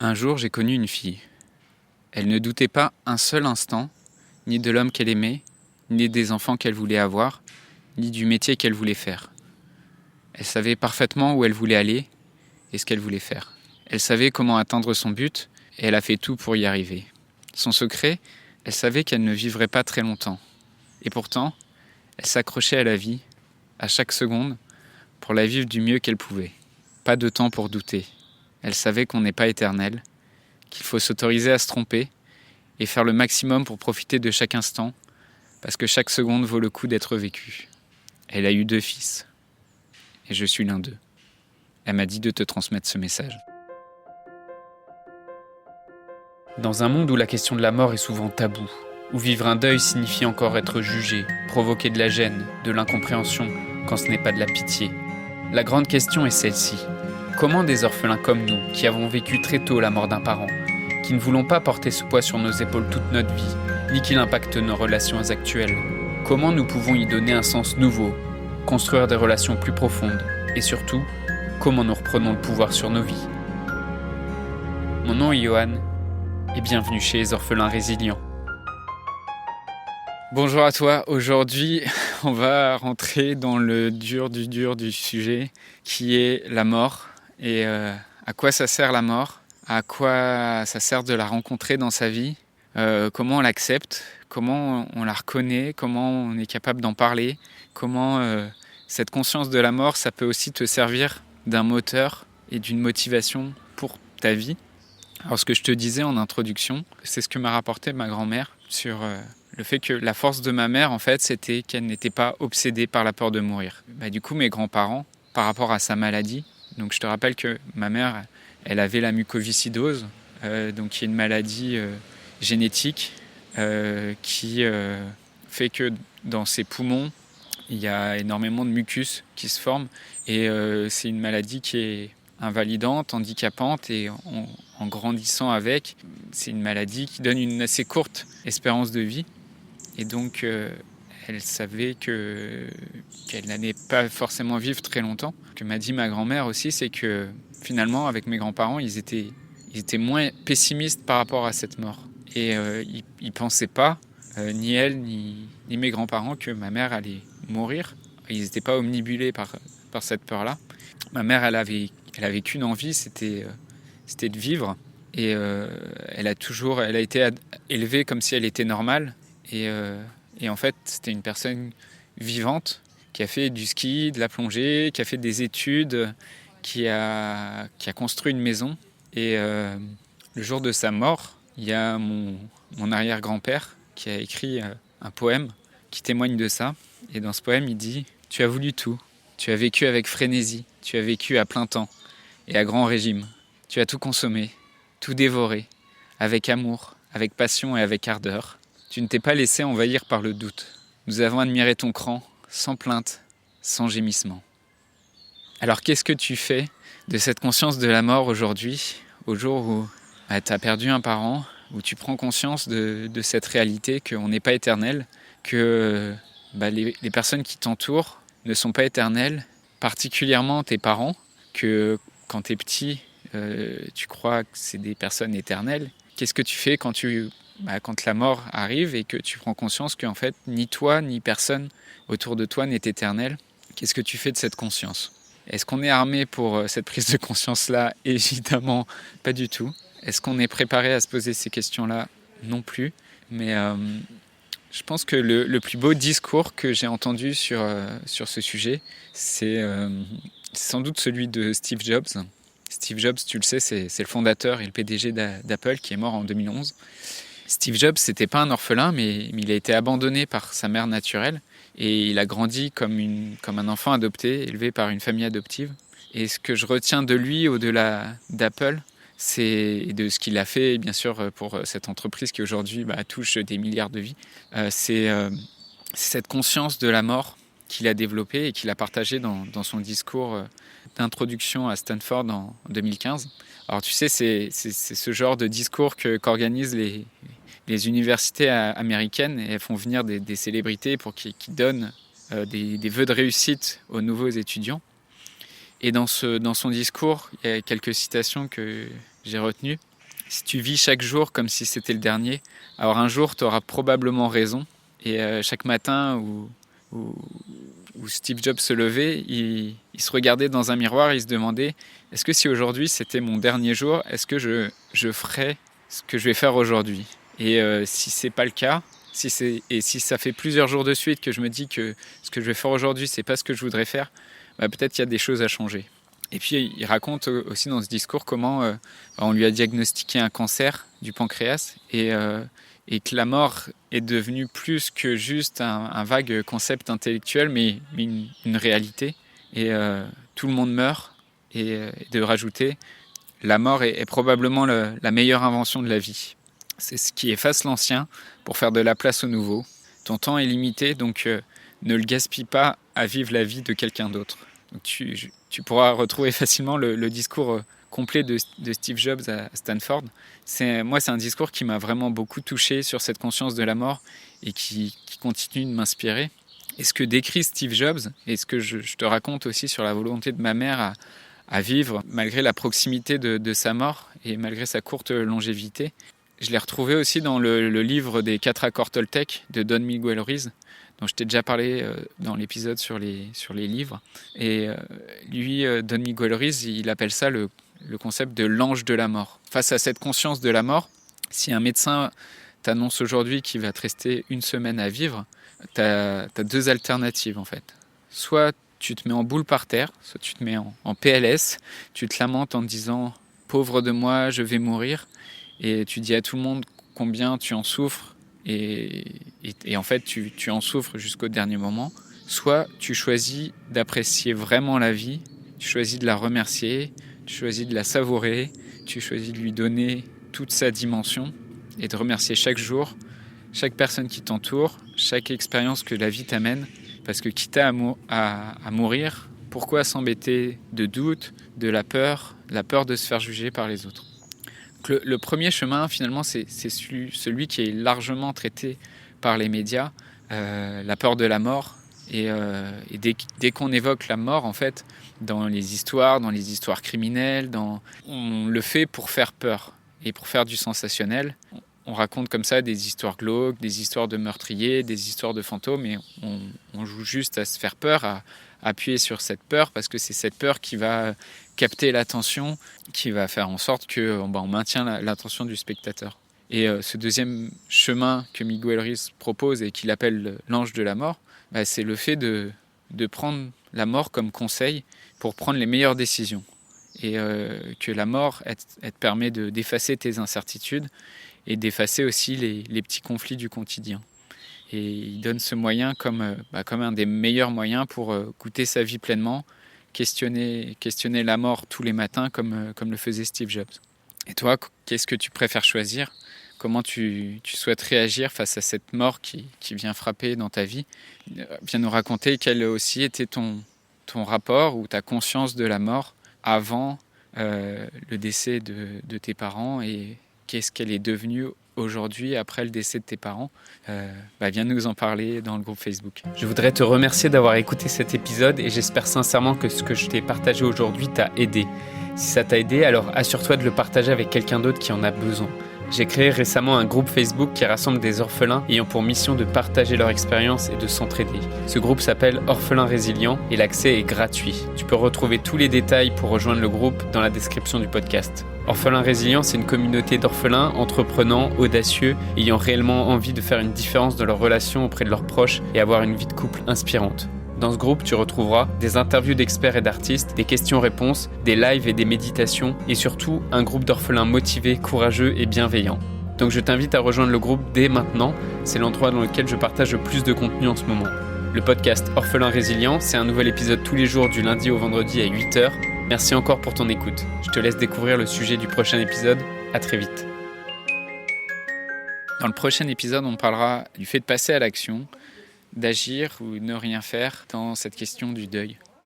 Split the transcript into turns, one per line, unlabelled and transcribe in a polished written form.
Un jour, j'ai connu une fille. Elle ne doutait pas un seul instant, ni de l'homme qu'elle aimait, ni des enfants qu'elle voulait avoir, ni du métier qu'elle voulait faire. Elle savait parfaitement où elle voulait aller et ce qu'elle voulait faire. Elle savait comment atteindre son but et elle a fait tout pour y arriver. Son secret, elle savait qu'elle ne vivrait pas très longtemps. Et pourtant, elle s'accrochait à la vie, à chaque seconde, pour la vivre du mieux qu'elle pouvait. Pas de temps pour douter. Elle savait qu'on n'est pas éternel, qu'il faut s'autoriser à se tromper et faire le maximum pour profiter de chaque instant, parce que chaque seconde vaut le coup d'être vécue. Elle a eu 2 fils, et je suis l'un d'eux. Elle m'a dit de te transmettre ce message. Dans un monde où la question de la mort est souvent taboue, où vivre un deuil signifie encore être jugé, provoquer de la gêne, de l'incompréhension, quand ce n'est pas de la pitié, la grande question est celle-ci. Comment des orphelins comme nous, qui avons vécu très tôt la mort d'un parent, qui ne voulons pas porter ce poids sur nos épaules toute notre vie, ni qu'il impacte nos relations actuelles, comment nous pouvons y donner un sens nouveau, construire des relations plus profondes, et surtout, comment nous reprenons le pouvoir sur nos vies. Mon nom est Johan, et bienvenue chez les orphelins résilients. Bonjour à toi, aujourd'hui on va rentrer dans le dur du sujet qui est la mort et à quoi ça sert la mort, à quoi ça sert de la rencontrer dans sa vie, comment on l'accepte, comment on la reconnaît, comment on est capable d'en parler, comment cette conscience de la mort ça peut aussi te servir d'un moteur et d'une motivation pour ta vie. Alors ce que je te disais en introduction, c'est ce que m'a rapporté ma grand-mère sur le fait que la force de ma mère, en fait, c'était qu'elle n'était pas obsédée par la peur de mourir. Du coup, mes grands-parents, par rapport à sa maladie, donc je te rappelle que ma mère, elle avait la mucoviscidose, donc qui est une maladie génétique qui fait que dans ses poumons, il y a énormément de mucus qui se forme et c'est une maladie qui est invalidante, handicapante et en grandissant avec, c'est une maladie qui donne une assez courte espérance de vie. Et donc, elle savait qu'elle n'allait pas forcément vivre très longtemps. Ce que m'a dit ma grand-mère aussi, c'est que finalement, avec mes grands-parents, ils étaient moins pessimistes par rapport à cette mort. Et ils ne pensaient pas, ni elle, ni mes grands-parents, que ma mère allait mourir. Ils n'étaient pas omnibulés par cette peur-là. Ma mère, elle avait qu'une envie, c'était de vivre. Et elle a été élevée comme si elle était normale. Et en fait, c'était une personne vivante qui a fait du ski, de la plongée, qui a fait des études, qui a construit une maison. Et le jour de sa mort, il y a mon arrière-grand-père qui a écrit un poème qui témoigne de ça. Et dans ce poème, il dit « Tu as voulu tout. Tu as vécu avec frénésie. Tu as vécu à plein temps et à grand régime. Tu as tout consommé, tout dévoré, avec amour, avec passion et avec ardeur. Tu ne t'es pas laissé envahir par le doute. Nous avons admiré ton cran, sans plainte, sans gémissement. » Alors qu'est-ce que tu fais de cette conscience de la mort aujourd'hui, au jour où tu as perdu un parent, où tu prends conscience de cette réalité qu'on n'est pas éternel, que les personnes qui t'entourent ne sont pas éternelles, particulièrement tes parents, que quand tu es petit, tu crois que c'est des personnes éternelles. Qu'est-ce que tu fais quand la mort arrive et que tu prends conscience qu'en fait, ni toi, ni personne autour de toi n'est éternel? Qu'est-ce que tu fais de cette conscience? Est-ce qu'on est armé pour cette prise de conscience-là? Évidemment, pas du tout. Est-ce qu'on est préparé à se poser ces questions-là? Non plus. Mais je pense que le plus beau discours que j'ai entendu sur ce sujet, c'est sans doute celui de Steve Jobs. Steve Jobs, tu le sais, c'est le fondateur et le PDG d'Apple qui est mort en 2011. Steve Jobs, c'était pas un orphelin, mais il a été abandonné par sa mère naturelle et il a grandi comme un enfant adopté, élevé par une famille adoptive. Et ce que je retiens de lui, au-delà d'Apple, et de ce qu'il a fait, bien sûr, pour cette entreprise qui aujourd'hui touche des milliards de vies, c'est cette conscience de la mort qu'il a développée et qu'il a partagée dans son discours d'introduction à Stanford en 2015. Alors tu sais, c'est ce genre de discours qu'organisent les universités américaines et elles font venir des célébrités pour qu'ils donnent des vœux de réussite aux nouveaux étudiants. Et dans son discours, il y a quelques citations j'ai retenu. Si tu vis chaque jour comme si c'était le dernier, alors un jour, tu auras probablement raison. Et chaque matin où Steve Jobs se levait, il se regardait dans un miroir et il se demandait, est-ce que si aujourd'hui c'était mon dernier jour, est-ce que je ferais ce que je vais faire aujourd'hui ? Et si c'est pas le cas, si ça fait plusieurs jours de suite que je me dis que ce que je vais faire aujourd'hui, c'est pas ce que je voudrais faire, peut-être qu'il y a des choses à changer. Et puis il raconte aussi dans ce discours comment on lui a diagnostiqué un cancer du pancréas et que la mort est devenue plus que juste un vague concept intellectuel, mais une réalité. Et tout le monde meurt. Et de rajouter, la mort est probablement la meilleure invention de la vie. C'est ce qui efface l'ancien pour faire de la place au nouveau. Ton temps est limité, donc ne le gaspille pas à vivre la vie de quelqu'un d'autre. Donc tu pourras retrouver facilement le discours complet de Steve Jobs à Stanford. Moi, c'est un discours qui m'a vraiment beaucoup touché sur cette conscience de la mort et qui continue de m'inspirer. Et ce que décrit Steve Jobs, et ce que je te raconte aussi sur la volonté de ma mère à vivre malgré la proximité de sa mort et malgré sa courte longévité, je l'ai retrouvé aussi dans le livre des 4 accords Toltec de Don Miguel Ruiz, dont je t'ai déjà parlé dans l'épisode sur les livres. Et lui, Don Miguel Ruiz, il appelle ça le concept de l'ange de la mort. Face à cette conscience de la mort, si un médecin t'annonce aujourd'hui qu'il va te rester 1 semaine à vivre, t'as 2 alternatives en fait. Soit tu te mets en boule par terre, soit tu te mets en PLS, tu te lamentes en te disant « pauvre de moi, je vais mourir », et tu dis à tout le monde combien tu en souffres, et en fait tu en souffres jusqu'au dernier moment. Soit tu choisis d'apprécier vraiment la vie, tu choisis de la remercier, tu choisis de la savourer, tu choisis de lui donner toute sa dimension et de remercier chaque jour, chaque personne qui t'entoure, chaque expérience que la vie t'amène, parce que quitte à mourir, pourquoi s'embêter de doute, de la peur de se faire juger par les autres ? Le premier chemin, finalement, c'est celui qui est largement traité par les médias, la peur de la mort. Et dès qu'on évoque la mort, en fait, dans les histoires criminelles, on le fait pour faire peur et pour faire du sensationnel. On raconte comme ça des histoires glauques, des histoires de meurtriers, des histoires de fantômes, et on joue juste à se faire peur, à appuyer sur cette peur, parce que c'est cette peur qui va capter l'attention, qui va faire en sorte qu'on maintient l'attention du spectateur. Et ce deuxième chemin que Miguel Ruiz propose et qu'il appelle l'ange de la mort, c'est le fait de prendre la mort comme conseil pour prendre les meilleures décisions. Et que la mort, elle te permet d'effacer tes incertitudes et d'effacer aussi les petits conflits du quotidien. Et il donne ce moyen comme un des meilleurs moyens pour goûter sa vie pleinement, questionner la mort tous les matins comme le faisait Steve Jobs. Et toi, qu'est-ce que tu préfères choisir ? Comment tu souhaites réagir face à cette mort qui vient frapper dans ta vie ? Viens nous raconter quel aussi était ton rapport ou ta conscience de la mort avant le décès de tes parents, et qu'est-ce qu'elle est devenue aujourd'hui après le décès de tes parents. Viens nous en parler dans le groupe Facebook.
Je voudrais te remercier d'avoir écouté cet épisode et j'espère sincèrement que ce que je t'ai partagé aujourd'hui t'a aidé. Si ça t'a aidé, alors assure-toi de le partager avec quelqu'un d'autre qui en a besoin. J'ai créé récemment un groupe Facebook qui rassemble des orphelins ayant pour mission de partager leur expérience et de s'entraider. Ce groupe s'appelle Orphelins Résilients et l'accès est gratuit. Tu peux retrouver tous les détails pour rejoindre le groupe dans la description du podcast. Orphelins Résilients, c'est une communauté d'orphelins entreprenants, audacieux, ayant réellement envie de faire une différence dans leurs relations auprès de leurs proches et avoir une vie de couple inspirante. Dans ce groupe, tu retrouveras des interviews d'experts et d'artistes, des questions-réponses, des lives et des méditations, et surtout un groupe d'orphelins motivés, courageux et bienveillants. Donc je t'invite à rejoindre le groupe dès maintenant, c'est l'endroit dans lequel je partage le plus de contenu en ce moment. Le podcast Orphelins Résilients, c'est un nouvel épisode tous les jours du lundi au vendredi à 8h. Merci encore pour ton écoute. Je te laisse découvrir le sujet du prochain épisode. À très vite.
Dans le prochain épisode, on parlera du fait de passer à l'action, d'agir ou ne rien faire dans cette question du deuil.